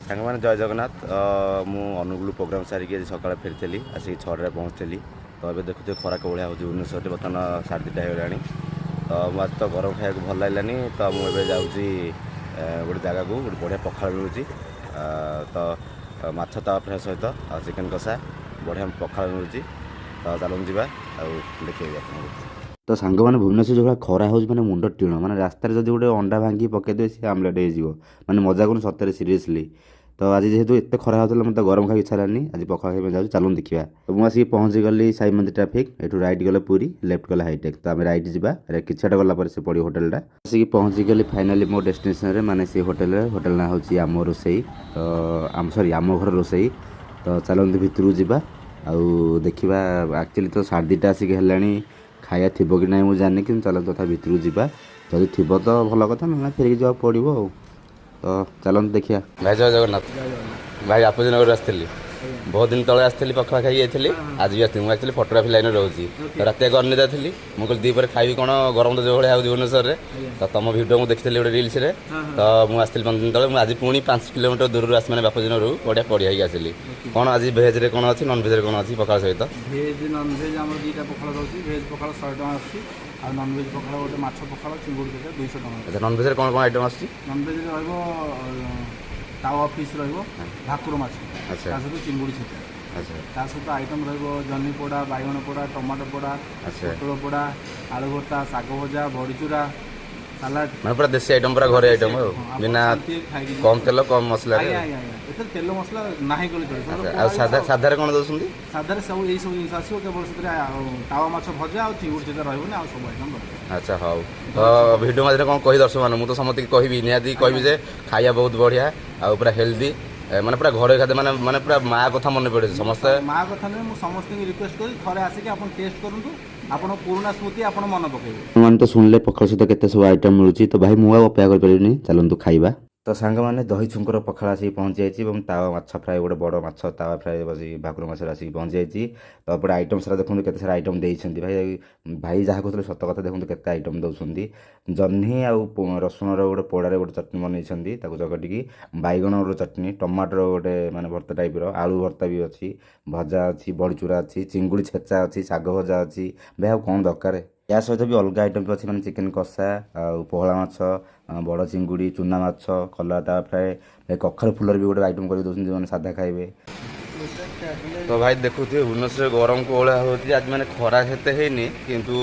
सांग मैंने जय जगन्नाथ मु अनुगुल प्रोग्राम सारिक सका फेरी आसिक 6 पहुँचली तो ये देखुए खरा कौलिया हो भुवनेश्वर बर्तमान 2:30 होगा तो मुझे तो गरम खाया भल लगे तो मुझे जाऊँगी गोटे जगह को गोटे बढ़िया पखाड़ मिलूँ तो माछ तावा फ्राए सहित चिकेन कषा बढ़िया पखाड़ मिलूँ तो चलूँ जा देखिए तो सांग मैंने भुवनेश्वर जो खरा हो मुंड टीण मैंने रास्तार जब गोटे अंडा भांगी पकईदे सी आमलेट हो मैंने मजा करूँ सतरे सीरीयसली तो आज जेहेतु एत खरा होता मतलब गरम खाई इच्छा हेलानी आज पखाड़ खाई जाऊँ चलूँ देखा तो मुझे पहुँची गली साई मंदिर ट्राफिक एठू राइट गले पुरी लेफ्ट गले हाईटेक तो आम रईट जा किछाटा गला से पड़ो होटेलटा आसिक पहुँची गली फाइनाली मो डेस्टिनेशन माने से होटेल ना हूँ आम रोसई तो आम सॉरी आम घर रोसई तो चलते भितर जा आउ देखा एक्चुअली तो 2:30 आसिक है खाया थी कि ना मुझे जानी कि चल तथा भितर जा जदि थी तो भल कथा ना फेरिक जावा पड़ो तो चलते देखिए भाई जय जगन्नाथ भाई आपनगर आसती बहुत दिन तले आसती पखाड़ खाई जाइए आज भी आसती मुझे फोटोग्राफी लाइन रोचे तो रात अनिद्रा थी मुझे दीपर खाई कौन गरम तो जो भाई भुवनेश्वर तो तुम भिडियो मुझे देखी गोटे रिल्स तो मुझे 5 दिन तले आज पुणी 5 किलोमीटर दूर आस मैंने बापजन रू बढ़िया पढ़ी आसली कौन आज भेज रे कौन अच्छी नन भेज कौन अच्छी पखाड़ सहित भेज नन भेज आम 2टा पखाड़ रोचे भेज पखाड़ 100 टका आसी आ नन भेज पखाड़ गोटे माछ पखाड़ चिंगुड़ी केटा 200 टका। अच्छा नन भेज कौन कौन आइटम आसी नन भेज रहिबो तावा फिश रहिबो भाकुर माछ अच्छा ता सहित चिंगुड़ी छेचा अच्छा ता सहित आइटम रहिबो जन्नी पोड़ा बाइगण पोड़ा टमाटो पोड़ा अच्छा पोटल पोड़ा आलू भर्ता साग भजा बड़ीचूरा सालाड मैं पूरा देसी आइटम पूरा घरे आइटम बिना कम तेल कम मसला एते तेल मसला नाही गले चले आ साधा कौन दउसुंदी साधारे सब यही सब जिन आसो केवल से तावा माछ भजा आ चिंगुड़ी छेचा रहिबो ना आ सब आइटम रहिबो। अच्छा हाउ तो भिडियो मध्य कौन कही दर्शक मान मुझे तो समस्त कहबी निहाती कहबी जे खाया बहुत बढ़िया आ पूरा हेल्दी माने पूरा घरे खाद्य माने माने पूरा माँ कथा मन पड़े समस्ते माँ कथा नहीं समस्त रिक्वेस्ट करी थरे आसिक आप टेस्ट करूँ आपण पुराना स्मृति आप मन पकेबे मैंने तो सुनले पखाड़ सहित केते सब आइटम मिलूँ तो भाई मुझे अपेक्षा कर पारिनी चलतु खाइबा तो सांग मैंने दही छुंकर पखाड़ आसिक पहुँची जाइए तावा माछ फ्राए गोटे बड़ माछ तावा फ्राए बस भाकुर माछ आसिक पहुँची जाइए तो एपटे आइटम सारा देखते केते सारा आइटम देइछंती भाई भाई जहाँ कहते सत कथा देखते केते आइटम दौरान जह्नी आउ रसुण गोटे पोड़े गोटे चटनी बनई जगटिकी बैगण चटनी टमाटर गोटे माने भर्ता टाइप आलू भर्ता भी अच्छी भजा अच्छी बड़ीचूरा अच्छी चिंगुड़ी छेचा अच्छी साग भजा अच्छी भाई कौन दरकार या सहित भी अलग आइटम भी अच्छी मैंने चिकेन कषा आउ पोहला माछ बड़ चिंगुड़ी चूना माछ कलरा तावा फ्राए कखार फुलर भी गोटे आइटम कर दौरान जो साधा खाइबे तो भाई देखुए भुवनेश्वर गरम कोला होती आज मैंने खरा हेते हैनी किंतु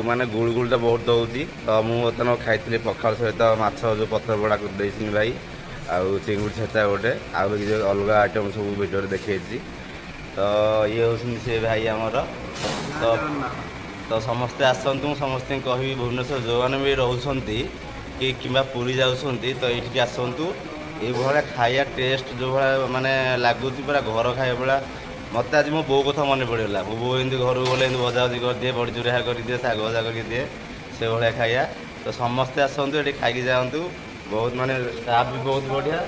माने गुलगुलटा बहुत होती तो मुझे बर्तमान खाई पखाड़ सहित माछ जो पथर बड़ा कर भाई आउ चिंगुड़ी छेचा गोटे आउ जो अलग आइटम सब भिडियो देखी तो ये हूँ से भाई आमर तो समस्ते आसतु समस्त कहि भुवनेश्वर जो मैंने भी रोचंती कि किंबा पुरी जाऊँगी तो ये आसतु ये भाया खाया टेस्ट जो भाया माने लगुच पूरा घर खाया भाया मत आज मो बो कथा मन पड़ेगा मो बो एमती घर गले भजा भजी कर दिए बड़ी चूरा कर दिए साग भजा कर दिए से भाया खाया तो समस्ते आसतु ये खाई जातु बहुत माने स्टाफ भी बहुत बढ़िया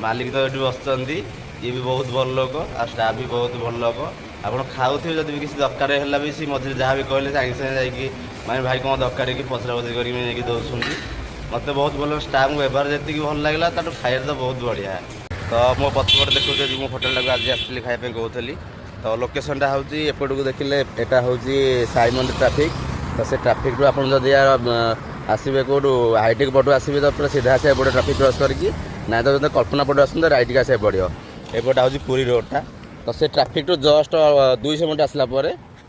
मालिक तो ये बसती ये भी बहुत भल लोक आ स्टाफ भी बहुत भल लोक आप खाऊे जब भी किसी दरकार है भी सी मझे जहाँ भी कहले सागे सागे जाकि भाई कौन दरकार कि पचरा पचरी करके दौरान मत बहुत भल स्टाफ व्यवहार जी भल लगे तो खाया तो बहुत बढ़िया तो मो पछपटे देखुचे मो होटेल आज आसती खायापी कहली तो लोकेशनटा हूँ एपट को देखिले यहाँ हूँ साई मंदिर ट्राफिक तो से ट्राफिक आप आसवे कौटू हाईटेक पटू आसवे तो पूरा सीधा आसे एपटे ट्राफिक क्रस करके ना तो कल्पना पटू आस राइट के आसे पड़ो एपटा हूँ पुरी रोडटा तो से ट्राफिक टू जस्ट 200 मिनट आसला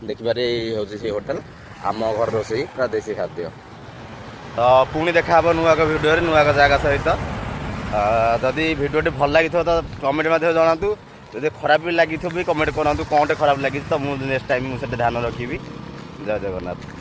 देखिए हूँ से होटेल आम घर रोसई पूरा देसी खाद्य तो पुणी देखा नुआ भिडियो नुआ जगह सहित जदि भिडियोटी भल लगी तो कमेंट मध्य जनातु जब खराब भी लगी भी कमेंट करूँ कौन खराब लगी तो मुझे नेक्स्ट टाइम मुझे ध्यान रखी जय जगन्नाथ।